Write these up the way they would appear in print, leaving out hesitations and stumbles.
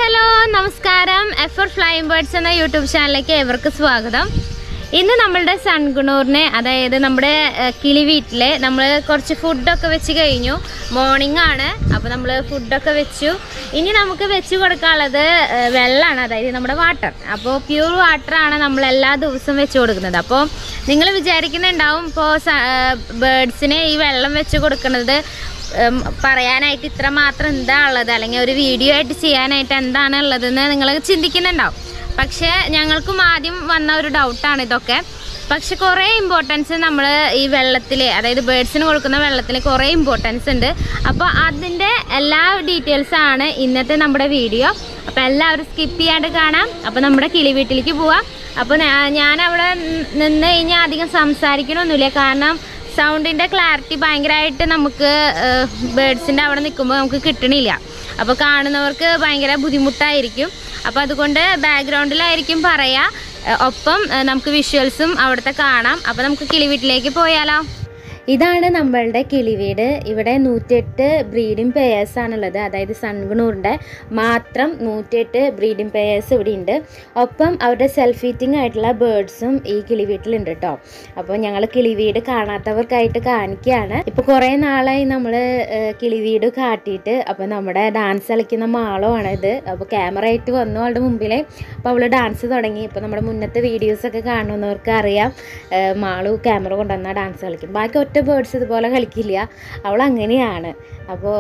Hello നമസ്കാരം എഫർ flying birds എന്ന YouTube ചാനലിലേക്ക് ഏവർക്കും സ്വാഗതം. ഇന്ന് നമ്മളുടെ സൺകുണൂറിനെ അതായത് നമ്മുടെ കിളി വീട്ടിൽ നമ്മൾ കുറച്ച് ഫുഡൊക്കെ വെച്ച് കഴിഞ്ഞു. മോർണിംഗ് ആണ്, അപ്പോൾ നമ്മൾ ഫുഡൊക്കെ വെച്ചു. ഇനി നമുക്ക് വെച്ച് കൊടുക്കാനുള്ളത് വെള്ളമാണ്, അതായത് നമ്മുടെ വാട്ടർ. അപ്പോൾ പ്യൂർ വാട്ടറാണ് നമ്മൾ എല്ലാ ദിവസവും വെച്ച് കൊടുക്കുന്നത്. അപ്പോൾ നിങ്ങൾ വിചാരിക്കുന്നുണ്ടാവും ഇപ്പോൾ ബേർഡ്സിന് ഈ വെള്ളം വെച്ച് കൊടുക്കുന്നത് പറയാനായിട്ട് ഇത്ര മാത്രം എന്താ ഉള്ളത്, അല്ലെങ്കിൽ ഒരു വീഡിയോ ആയിട്ട് ചെയ്യാനായിട്ട് എന്താണ് ഉള്ളതെന്ന് നിങ്ങൾ ചിന്തിക്കുന്നുണ്ടാവും. പക്ഷേ ഞങ്ങൾക്കും ആദ്യം വന്ന ഒരു ഡൗട്ടാണ് ഇതൊക്കെ. പക്ഷെ കുറേ ഇമ്പോർട്ടൻസ് നമ്മൾ ഈ വെള്ളത്തിൽ, അതായത് ബേർഡ്സിന് കൊടുക്കുന്ന വെള്ളത്തിൽ കുറേ ഇമ്പോർട്ടൻസ് ഉണ്ട്. അപ്പോൾ അതിൻ്റെ എല്ലാ ഡീറ്റെയിൽസാണ് ഇന്നത്തെ നമ്മുടെ വീഡിയോ. അപ്പോൾ എല്ലാവരും സ്കിപ്പ് ചെയ്യാണ്ട് കാണാം. അപ്പോൾ നമ്മുടെ കിളി വീട്ടിലേക്ക് പോവാം. അപ്പോൾ ഞാനവിടെ നിന്ന് കഴിഞ്ഞാൽ അധികം സംസാരിക്കണമൊന്നുമില്ല, കാരണം സൗണ്ടിൻ്റെ ക്ലാരിറ്റി ഭയങ്കരമായിട്ട് നമുക്ക് ബേർഡ്സിൻ്റെ അവിടെ നിൽക്കുമ്പോൾ നമുക്ക് കിട്ടണില്ല. അപ്പോൾ കാണുന്നവർക്ക് ഭയങ്കര ബുദ്ധിമുട്ടായിരിക്കും. അപ്പോൾ അതുകൊണ്ട് ബാക്ക്ഗ്രൗണ്ടിലായിരിക്കും പറയാം, ഒപ്പം നമുക്ക് വിഷ്വൽസും അവിടുത്തെ കാണാം. അപ്പോൾ നമുക്ക് കിളി വീട്ടിലേക്ക് പോയാലോ. ഇതാണ് നമ്മളുടെ കിളിവീട്. ഇവിടെ 108 ബ്രീഡിംഗ് പെയേഴ്സാണുള്ളത്, അതായത് സൺകുണൂറിൻ്റെ മാത്രം 108 ബ്രീഡിംഗ് പെയേഴ്സ് ഇവിടെ ഉണ്ട്. ഒപ്പം അവരുടെ സെൽഫ് ഈറ്റിംഗ് ആയിട്ടുള്ള ബേർഡ്സും ഈ കിളിവീട്ടിലുണ്ട് കേട്ടോ. അപ്പോൾ ഞങ്ങൾ കിളിവീട് കാണാത്തവർക്കായിട്ട് കാണിക്കുകയാണ്. ഇപ്പോൾ കുറേ നാളായി നമ്മൾ കിളിവീട് കാട്ടിയിട്ട്. അപ്പോൾ നമ്മുടെ ഡാൻസ് കളിക്കുന്ന മാളോ ആണ് ഇത്. അപ്പോൾ ക്യാമറ ആയിട്ട് വന്നു അവളുടെ മുമ്പിലെ. അപ്പോൾ അവൾ ഡാൻസ് തുടങ്ങി. ഇപ്പോൾ നമ്മുടെ മുന്നത്തെ വീഡിയോസൊക്കെ കാണുന്നവർക്ക് അറിയാം, മാളു ക്യാമറ കൊണ്ടുവന്നാൽ ഡാൻസ് കളിക്കും. ബാക്കി ഒറ്റ ബേർഡ്സ് ഇതുപോലെ കളിക്കില്ല, അവൾ അങ്ങനെയാണ്. അപ്പോൾ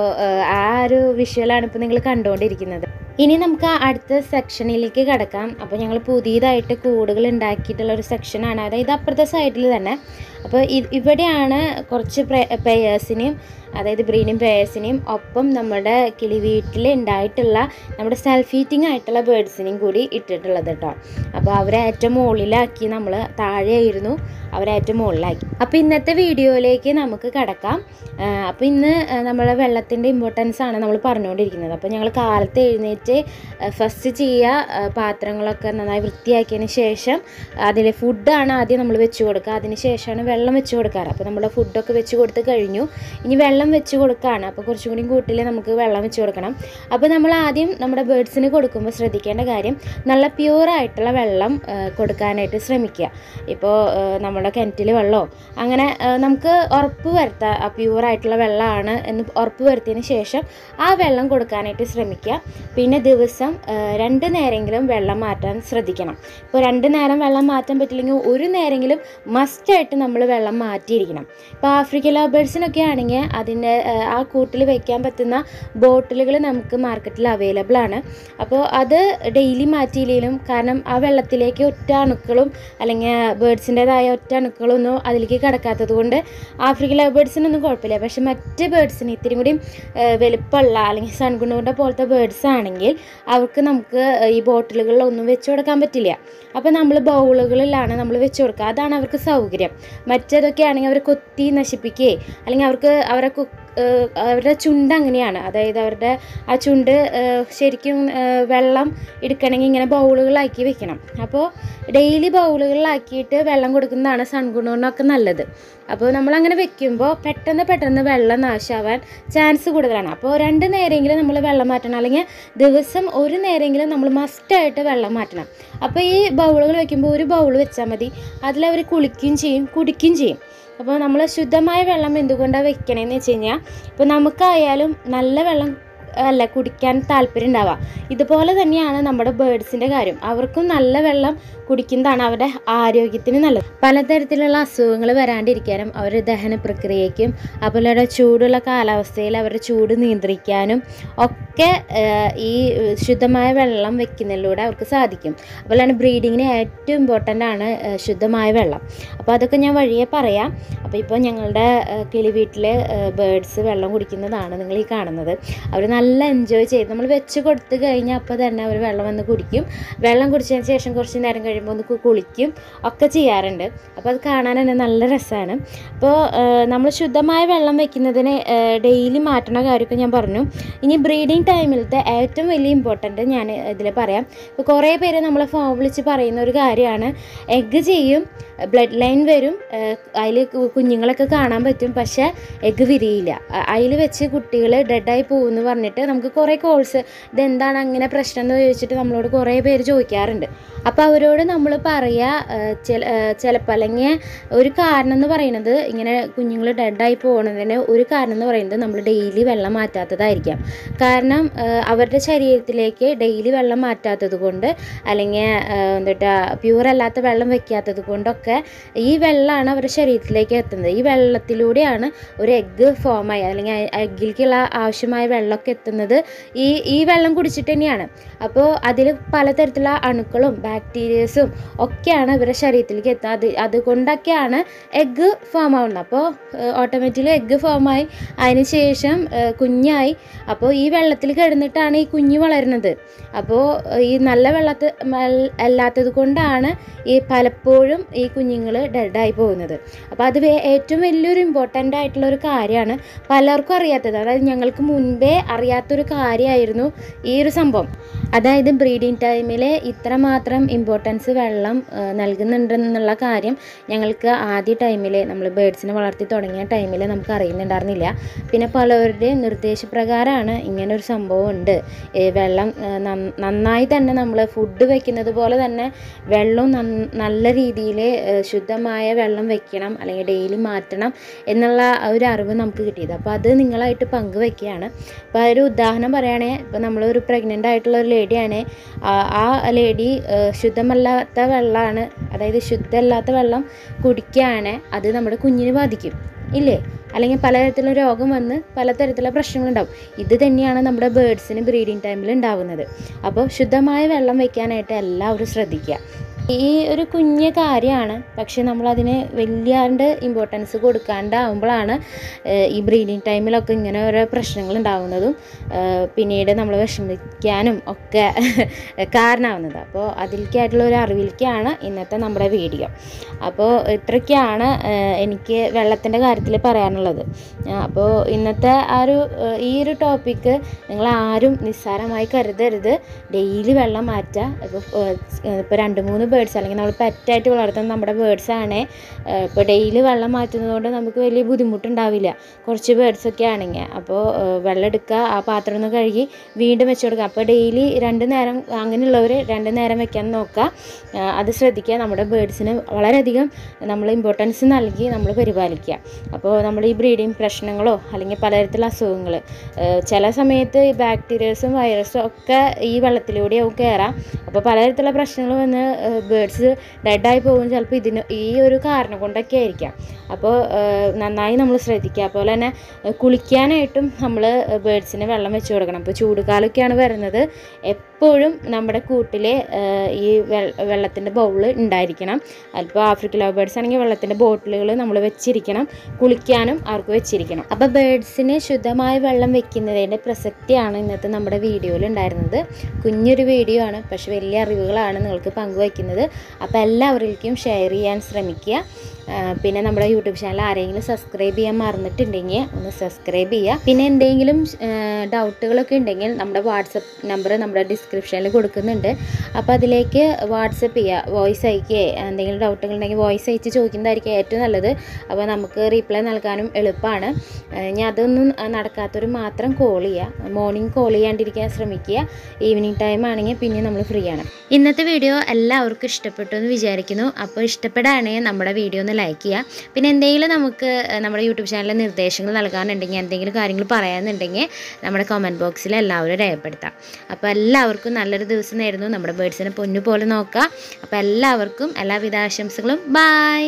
ആ ഒരു വിഷ്വലാണ് ഇപ്പോൾ നിങ്ങൾ കണ്ടുകൊണ്ടിരിക്കുന്നത്. ഇനി നമുക്ക് അടുത്ത സെക്ഷനിലേക്ക് കിടക്കാം. അപ്പോൾ ഞങ്ങൾ പുതിയതായിട്ട് കൂടുകൾ ഉണ്ടാക്കിയിട്ടുള്ള ഒരു സെക്ഷനാണ്, അതായത് അപ്പുറത്തെ സൈഡിൽ തന്നെ. അപ്പോൾ ഇവിടെയാണ് കുറച്ച് പെയേഴ്സിനെയും, അതായത് ബ്രീഡിംഗ് പെയേഴ്സിനെയും ഒപ്പം നമ്മുടെ കിളി വീട്ടിൽ ഉണ്ടായിട്ടുള്ള നമ്മുടെ സെൽഫ് ഈറ്റിംഗ് ആയിട്ടുള്ള ബേർഡ്സിനെയും കൂടി ഇട്ടിട്ടുള്ളത് കേട്ടോ. അപ്പോൾ അവരെ ഏറ്റവും മുകളിലാക്കി, നമ്മൾ താഴെയായിരുന്നു, അവരെ ഏറ്റവും മുകളിലാക്കി. അപ്പോൾ ഇന്നത്തെ വീഡിയോയിലേക്ക് നമുക്ക് കിടക്കാം. അപ്പോൾ ഇന്ന് നമ്മളെ വെള്ളത്തിൻ്റെ ഇമ്പോർട്ടൻസ് ആണ് നമ്മൾ പറഞ്ഞുകൊണ്ടിരിക്കുന്നത്. അപ്പോൾ ഞങ്ങൾ കാലത്ത് എഴുന്നേറ്റ് ഫസ്റ്റ് ചെയ്യുക, പാത്രങ്ങളൊക്കെ നന്നായി വൃത്തിയാക്കിയതിന് ശേഷം അതിൽ ഫുഡാണ് ആദ്യം നമ്മൾ വെച്ച് കൊടുക്കുക. അതിന് ശേഷമാണ് വെള്ളം വെച്ച് കൊടുക്കാറ്. അപ്പോൾ നമ്മുടെ ഫുഡൊക്കെ വെച്ച് കൊടുത്ത് കഴിഞ്ഞു. ഇനി വെള്ളം വെച്ച് കൊടുക്കുകയാണ്. അപ്പോൾ കുറച്ചും കൂടി കൂട്ടിൽ നമുക്ക് വെള്ളം വെച്ച് കൊടുക്കണം. അപ്പോൾ നമ്മൾ ആദ്യം നമ്മുടെ ബേർഡ്സിന് കൊടുക്കുമ്പോൾ ശ്രദ്ധിക്കേണ്ട കാര്യം, നല്ല പ്യൂറായിട്ടുള്ള വെള്ളം കൊടുക്കാനായിട്ട് ശ്രമിക്കുക. ഇപ്പോൾ നമ്മുടെ കിണറ്റിൽ വെള്ളമോ അങ്ങനെ നമുക്ക് ഉറപ്പ് വരുത്താം ആ പ്യൂറായിട്ടുള്ള വെള്ളമാണ് എന്ന് ഉറപ്പ് വരുത്തിയതിന് ശേഷം ആ വെള്ളം കൊടുക്കാനായിട്ട് ശ്രമിക്കുക. പിന്നെ ദിവസം 2 നേരമെങ്കിലും വെള്ളം മാറ്റാൻ ശ്രദ്ധിക്കണം. ഇപ്പോൾ 2 നേരം വെള്ളം മാറ്റാൻ പറ്റില്ലെങ്കിൽ ഒരു നേരമെങ്കിലും മസ്റ്റായിട്ട് നമ്മൾ വെള്ളം മാറ്റിയിരിക്കണം. ഇപ്പോൾ ആഫ്രിക്കൻ ലവ് ബേർഡ്സിനൊക്കെ ആണെങ്കിൽ അതിൻ്റെ ആ കൂട്ടിൽ വയ്ക്കാൻ പറ്റുന്ന ബോട്ടിലുകൾ നമുക്ക് മാർക്കറ്റിൽ അവൈലബിൾ ആണ്. അപ്പോൾ അത് ഡെയിലി മാറ്റിയില്ലെങ്കിലും, കാരണം ആ വെള്ളത്തിലേക്ക് ഒറ്റ അണുക്കളും അല്ലെങ്കിൽ ബേർഡ്സിൻ്റെതായ ഒറ്റ അണുക്കളൊന്നും അതിലേക്ക് കിടക്കാത്തത് കൊണ്ട് ആഫ്രിക്കൻ ലവ് ബേർഡ്സിനൊന്നും കുഴപ്പമില്ല. പക്ഷേ മറ്റ് ബേർഡ്സിന് ഇത്തിരി കൂടി വലുപ്പമുള്ള അല്ലെങ്കിൽ സൺകുണൂറിൻ്റെ പോലത്തെ ബേർഡ്സ് ആണെങ്കിൽ അവർക്ക് നമുക്ക് ഈ ബോട്ടിലുകളിലൊന്നും വെച്ച് കൊടുക്കാൻ പറ്റില്ല. അപ്പോൾ നമ്മൾ ബൗളുകളിലാണ് നമ്മൾ വെച്ച് കൊടുക്കുക, അതാണ് അവർക്ക് സൗകര്യം. മറ്റേതൊക്കെ ആണെങ്കിൽ അവർ കൊത്തി നശിപ്പിക്കുകയെ അല്ലെങ്കിൽ അവരുടെ ചുണ്ട് അങ്ങനെയാണ്, അതായത് അവരുടെ ആ ചുണ്ട് ശരിക്കും വെള്ളം എടുക്കണമെങ്കിൽ ഇങ്ങനെ ബൗളുകളാക്കി വെക്കണം. അപ്പോൾ ഡെയിലി ബൗളുകളിലാക്കിയിട്ട് വെള്ളം കൊടുക്കുന്നതാണ് സൺകുണൂറിനൊക്കെ നല്ലത്. അപ്പോൾ നമ്മളങ്ങനെ വെക്കുമ്പോൾ പെട്ടെന്ന് വെള്ളം നാശമാവാൻ ചാൻസ് കൂടുതലാണ്. അപ്പോൾ 2 നേരമെങ്കിലും നമ്മൾ വെള്ളം മാറ്റണം, അല്ലെങ്കിൽ ദിവസം 1 നേരമെങ്കിലും നമ്മൾ മസ്റ്റായിട്ട് വെള്ളം മാറ്റണം. അപ്പോൾ ഈ ബൗളുകൾ വെക്കുമ്പോൾ ഒരു ബൗൾ വെച്ചാൽ മതി, അതിലവർ കുളിക്കുകയും ചെയ്യും, കുടിക്കുകയും ചെയ്യും. അപ്പോൾ നമ്മൾ ശുദ്ധമായ വെള്ളം എന്തുകൊണ്ടാണ് വെക്കണമെന്ന് വെച്ച് കഴിഞ്ഞാൽ, ഇപ്പോൾ നമുക്കായാലും നല്ല വെള്ളം അല്ല കുടിക്കാൻ താല്പര്യം ഉണ്ടാവുക. ഇതുപോലെ തന്നെയാണ് നമ്മുടെ ബേർഡ്സിൻ്റെ കാര്യം. അവർക്കും നല്ല വെള്ളം കുടിക്കുന്നതാണ് അവരുടെ ആരോഗ്യത്തിന് നല്ലത്. പലതരത്തിലുള്ള അസുഖങ്ങൾ വരാണ്ടിരിക്കാനും അവരുടെ ദഹന പ്രക്രിയയ്ക്കും അതുപോലെ ചൂടുള്ള കാലാവസ്ഥയിൽ അവരുടെ ചൂട് നിയന്ത്രിക്കാനും ഒക്കെ ഈ ശുദ്ധമായ വെള്ളം വെക്കുന്നതിലൂടെ അവർക്ക് സാധിക്കും. അതുപോലെയാണ് ബ്രീഡിങ്ങിന് ഏറ്റവും ഇമ്പോർട്ടൻ്റ് ആണ് ശുദ്ധമായ വെള്ളം. അപ്പോൾ അതൊക്കെ ഞാൻ വഴിയെ പറയാം. അപ്പോൾ ഇപ്പോൾ ഞങ്ങളുടെ കിളി വീട്ടിലെ ബേർഡ്സ് വെള്ളം കുടിക്കുന്നതാണ് നിങ്ങൾ ഈ കാണുന്നത്. അവർ നല്ല എൻജോയ് ചെയ്ത് നമ്മൾ വെച്ച് കൊടുത്ത് കഴിഞ്ഞാൽ അപ്പോൾ തന്നെ അവർ വെള്ളം വന്ന് കുടിക്കും. വെള്ളം കുടിച്ചതിന് ശേഷം കുറച്ച് നേരം കഴിയുമ്പോൾ ഒന്ന് കുളിക്കും ഒക്കെ ചെയ്യാറുണ്ട്. അപ്പോൾ അത് കാണാൻ തന്നെ നല്ല രസമാണ്. അപ്പോൾ നമ്മൾ ശുദ്ധമായ വെള്ളം വെക്കുന്നതിന് ഡെയിലി മാറ്റണ കാര്യമൊക്കെ ഞാൻ പറഞ്ഞു. ഇനി ബ്രീഡിങ് ടൈമിലത്തെ ഏറ്റവും വലിയ ഇമ്പോർട്ടൻ്റ് ഞാൻ ഇതിൽ പറയാം. ഇപ്പോൾ കുറേ പേര് നമ്മളെ ഫോൺ വിളിച്ച് പറയുന്ന ഒരു കാര്യമാണ്, എഗ്ഗ് ചെയ്യും, ബ്ലഡ് ലൈൻ വരും, അതിൽ കുഞ്ഞുങ്ങളൊക്കെ കാണാൻ പറ്റും, പക്ഷേ എഗ്ഗ് വിരിയില്ല, അതിൽ വെച്ച് കുട്ടികൾ ഡെഡായി പോകുമെന്ന് പറഞ്ഞിട്ട് പറഞ്ഞിട്ട് നമുക്ക് കുറേ കോൾസ് ഇതെന്താണ് അങ്ങനെ പ്രശ്നം എന്ന് ചോദിച്ചിട്ട് നമ്മളോട് കുറേ പേര് ചോദിക്കാറുണ്ട്. അപ്പോൾ അവരോട് നമ്മൾ ചിലപ്പോൾ അല്ലെങ്കിൽ ഒരു കാരണം എന്ന് പറയുന്നത് ഇങ്ങനെ കുഞ്ഞുങ്ങൾ ഡെഡായി പോകുന്നതിന് ഒരു കാരണം എന്ന് പറയുന്നത് നമ്മൾ ഡെയിലി വെള്ളം മാറ്റാത്തതായിരിക്കാം. കാരണം അവരുടെ ശരീരത്തിലേക്ക് ഡെയിലി വെള്ളം മാറ്റാത്തത് കൊണ്ട് അല്ലെങ്കിൽ പ്യൂർ അല്ലാത്ത വെള്ളം വെക്കാത്തത് കൊണ്ടൊക്കെ ഈ വെള്ളമാണ് അവരുടെ ശരീരത്തിലേക്ക് എത്തുന്നത്. ഈ വെള്ളത്തിലൂടെയാണ് ഒരു എഗ്ഗ് ഫോമായി അല്ലെങ്കിൽ എഗ്ഗിലേക്കുള്ള ആവശ്യമായ വെള്ളമൊക്കെ എത്തുന്നത് ഈ വെള്ളം കുടിച്ചിട്ട് തന്നെയാണ്. അപ്പോൾ അതിൽ പലതരത്തിലുള്ള അണുക്കളും ബാക്ടീരിയസും ഒക്കെയാണ് ഇവരുടെ ശരീരത്തിലേക്ക് എത്തുന്നത്. അതുകൊണ്ടൊക്കെയാണ് എഗ്ഗ് ഫോം ആവുന്നത്. അപ്പോൾ ഓട്ടോമാറ്റിക്കലി എഗ്ഗ് ഫോമായി അതിന് ശേഷം കുഞ്ഞായി. അപ്പോൾ ഈ വെള്ളത്തിൽ കിടന്നിട്ടാണ് ഈ കുഞ്ഞ് വളരുന്നത്. അപ്പോൾ ഈ നല്ല അല്ലാത്തത് കൊണ്ടാണ് ഈ പലപ്പോഴും ഈ കുഞ്ഞുങ്ങൾ ഡെഡായി പോകുന്നത്. അപ്പോൾ അത് ഏറ്റവും വലിയൊരു ഇമ്പോർട്ടൻ്റ് ആയിട്ടുള്ള ഒരു കാര്യമാണ്, പലർക്കും അറിയാത്തത്. അതായത് ഞങ്ങൾക്ക് മുൻപേ അറിയാത്തൊരു കാര്യമായിരുന്നു ഈ ഒരു സംഭവം. അതായത് ബ്രീഡിങ് ടൈമിൽ ഇത്രമാത്രം ഇമ്പോർട്ടൻസ് വെള്ളം നൽകുന്നുണ്ടെന്നുള്ള കാര്യം ഞങ്ങൾക്ക് ആദ്യ ടൈമിൽ നമ്മൾ ബേഡ്സിനെ വളർത്തി തുടങ്ങിയ ടൈമിൽ നമുക്ക് അറിയുന്നുണ്ടായിരുന്നില്ല. പിന്നെ പലവരുടെ നിർദ്ദേശപ്രകാരമാണ് ഇങ്ങനൊരു സംഭവം ഉണ്ട്. വെള്ളം നന്നായി തന്നെ നമ്മൾ ഫുഡ് വയ്ക്കുന്നത് പോലെ തന്നെ വെള്ളം നല്ല രീതിയിൽ ശുദ്ധമായ വെള്ളം വെക്കണം, അല്ലെങ്കിൽ ഡെയിലി മാറ്റണം എന്നുള്ള ഒരു അറിവ് നമുക്ക് കിട്ടിയത്. അപ്പോൾ അത് നിങ്ങളായിട്ട് പങ്കുവയ്ക്കുകയാണ്. അപ്പോൾ ഒരു ഉദാഹരണം പറയുകയാണെങ്കിൽ, ഇപ്പോൾ നമ്മളൊരു പ്രഗ്നൻ്റ് ആയിട്ടുള്ള ഒരു ലേഡിയാണ്. ആ ലേഡി ശുദ്ധമല്ലാത്ത വെള്ളമാണ്, അതായത് ശുദ്ധമല്ലാത്ത വെള്ളം കുടിക്കുകയാണ്, അത് നമ്മുടെ കുഞ്ഞിനെ ബാധിക്കും ഇല്ലേ? അല്ലെങ്കിൽ പലതരത്തിലുള്ള രോഗം വന്ന് പലതരത്തിലുള്ള പ്രശ്നങ്ങളുണ്ടാവും. ഇത് തന്നെയാണ് നമ്മുടെ ബേഡ്സിന് ബ്രീഡിങ് ടൈമിൽ ഉണ്ടാവുന്നത്. അപ്പോൾ ശുദ്ധമായ വെള്ളം വയ്ക്കാനായിട്ട് എല്ലാവരും ശ്രദ്ധിക്കുക. ഈ ഒരു കുഞ്ഞ കാര്യമാണ്, പക്ഷെ നമ്മളതിന് വലിയാണ്ട് ഇമ്പോർട്ടൻസ് കൊടുക്കാണ്ടാവുമ്പോഴാണ് ഈ ബ്രീഡിങ് ടൈമിലൊക്കെ ഇങ്ങനെ ഓരോ പ്രശ്നങ്ങൾ ഉണ്ടാവുന്നതും പിന്നീട് നമ്മൾ വിഷമിക്കാനും ഒക്കെ കാരണമാവുന്നത്. അപ്പോൾ അതിലേക്കായിട്ടുള്ള ഒരു അറിവിലേക്കാണ് ഇന്നത്തെ നമ്മുടെ വീഡിയോ. അപ്പോൾ ഇത്രയ്ക്കാണ് എനിക്ക് വെള്ളത്തിൻ്റെ കാര്യത്തിൽ പറയാനുള്ളത്. അപ്പോൾ ഇന്നത്തെ ഈ ഒരു ടോപ്പിക്ക് നിങ്ങളാരും നിസ്സാരമായി കരുതരുത്. ഡെയിലി വെള്ളം മാറ്റുക. ഇപ്പോൾ 2-3 ബേഡ്സ് അല്ലെങ്കിൽ നമ്മൾ പെറ്റായിട്ട് വളർത്തുന്ന നമ്മുടെ ബേഡ്സാണ്. ഇപ്പോൾ ഡെയിലി വെള്ളം മാറ്റുന്നതുകൊണ്ട് നമുക്ക് വലിയ ബുദ്ധിമുട്ടുണ്ടാവില്ല. കുറച്ച് ബേഡ്സൊക്കെ ആണെങ്കിൽ അപ്പോൾ വെള്ളം എടുക്കുക, ആ പാത്രം ഒന്ന് കഴുകി വീണ്ടും വെച്ച് കൊടുക്കുക. അപ്പോൾ ഡെയിലി 2 നേരം അങ്ങനെയുള്ളവർ 2 നേരം വെക്കാൻ നോക്കുക. അത് ശ്രദ്ധിക്കുക. നമ്മുടെ ബേഡ്സിന് വളരെയധികം നമ്മൾ ഇമ്പോർട്ടൻസ് നൽകി നമ്മൾ പരിപാലിക്കുക. അപ്പോൾ നമ്മൾ ഈ ബ്രീഡിങ് പ്രശ്നങ്ങളോ അല്ലെങ്കിൽ പലതരത്തിലുള്ള അസുഖങ്ങൾ ചില സമയത്ത് ഈ ബാക്ടീരിയസും വൈറസും ഒക്കെ ഈ വെള്ളത്തിലൂടെയാവും കയറാം. അപ്പോൾ പലതരത്തിലുള്ള പ്രശ്നങ്ങൾ വന്ന് ബേഡ്സ് ഡെഡായി പോകും. ചിലപ്പോൾ ഈ ഒരു കാരണം കൊണ്ടൊക്കെ ആയിരിക്കാം. അപ്പോൾ നന്നായി നമ്മൾ ശ്രദ്ധിക്കുക. അതുപോലെ തന്നെ കുളിക്കാനായിട്ടും നമ്മൾ ബേഡ്സിന് വെള്ളം വെച്ച് കൊടുക്കണം. ഇപ്പോൾ ചൂടുകാലമൊക്കെയാണ് വരുന്നത്. എപ്പോഴും നമ്മുടെ കൂട്ടിൽ ഈ വെള്ളത്തിൻ്റെ ബൗൾ ഉണ്ടായിരിക്കണം. അതിപ്പോൾ ആഫ്രിക്കൻ ലവ് ബേഡ്സ് ആണെങ്കിൽ വെള്ളത്തിൻ്റെ ബോട്ടിലുകൾ നമ്മൾ വെച്ചിരിക്കണം. കുളിക്കാനും അവർക്ക് വെച്ചിരിക്കണം. അപ്പോൾ ബേഡ്സിന് ശുദ്ധമായ വെള്ളം വെക്കുന്നതിൻ്റെ പ്രസക്തിയാണ് ഇന്നത്തെ നമ്മുടെ വീഡിയോയിൽ ഉണ്ടായിരുന്നത്. കുഞ്ഞൊരു വീഡിയോ ആണ്, പക്ഷെ വലിയ അറിവുകളാണ് നിങ്ങൾക്ക് പങ്കുവയ്ക്കുന്നത്. അപ്പോൾ എല്ലാവരിലേക്കും ഷെയർ ചെയ്യാൻ ശ്രമിക്കുക. പിന്നെ നമ്മുടെ യൂട്യൂബ് ചാനൽ ആരെങ്കിലും സബ്സ്ക്രൈബ് ചെയ്യാൻ മറന്നിട്ടുണ്ടെങ്കിൽ ഒന്ന് സബ്സ്ക്രൈബ് ചെയ്യുക. പിന്നെ എന്തെങ്കിലും ഡൗട്ടുകളൊക്കെ ഉണ്ടെങ്കിൽ നമ്മുടെ വാട്സപ്പ് നമ്പർ നമ്മുടെ ഡിസ്ക്രിപ്ഷനിൽ കൊടുക്കുന്നുണ്ട്. അപ്പോൾ അതിലേക്ക് വാട്സപ്പ് ചെയ്യുക, വോയിസ് അയക്കുക. എന്തെങ്കിലും ഡൗട്ടുകൾ ഉണ്ടെങ്കിൽ വോയിസ് അയച്ച് ചോദിക്കുന്നതായിരിക്കും ഏറ്റവും നല്ലത്. അപ്പോൾ നമുക്ക് റീപ്ലൈ നൽകാനും എളുപ്പമാണ്. ഇനി അതൊന്നും നടക്കാത്തവർ മാത്രം കോൾ ചെയ്യുക. മോർണിംഗ് കോൾ ചെയ്യാണ്ടിരിക്കാൻ ശ്രമിക്കുക. ഈവനിങ് ടൈം ആണെങ്കിൽ പിന്നെ നമ്മൾ ഫ്രീ ആണ്. ഇന്നത്തെ വീഡിയോ എല്ലാവർക്കും ഇഷ്ടപ്പെട്ടു എന്ന് വിചാരിക്കുന്നു. അപ്പോൾ ഇഷ്ടപ്പെടുകയാണെങ്കിൽ നമ്മുടെ വീഡിയോ ഒന്ന് ലൈക്ക് ചെയ്യുക. പിന്നെ എന്തെങ്കിലും നമുക്ക് നമ്മുടെ യൂട്യൂബ് ചാനലിൽ നിർദ്ദേശങ്ങൾ നൽകാനുണ്ടെങ്കിൽ, എന്തെങ്കിലും കാര്യങ്ങൾ പറയാനുണ്ടെങ്കിൽ നമ്മുടെ കമൻറ്റ് ബോക്സിൽ എല്ലാവരും രേഖപ്പെടുത്താം. അപ്പോൾ എല്ലാവർക്കും നല്ലൊരു ദിവസം നേരുന്നു. നമ്മുടെ ബേഡ്സിനെ പൊന്നു പോലെ നോക്കുക. അപ്പോൾ എല്ലാവർക്കും എല്ലാവിധ ആശംസകളും. ബൈ.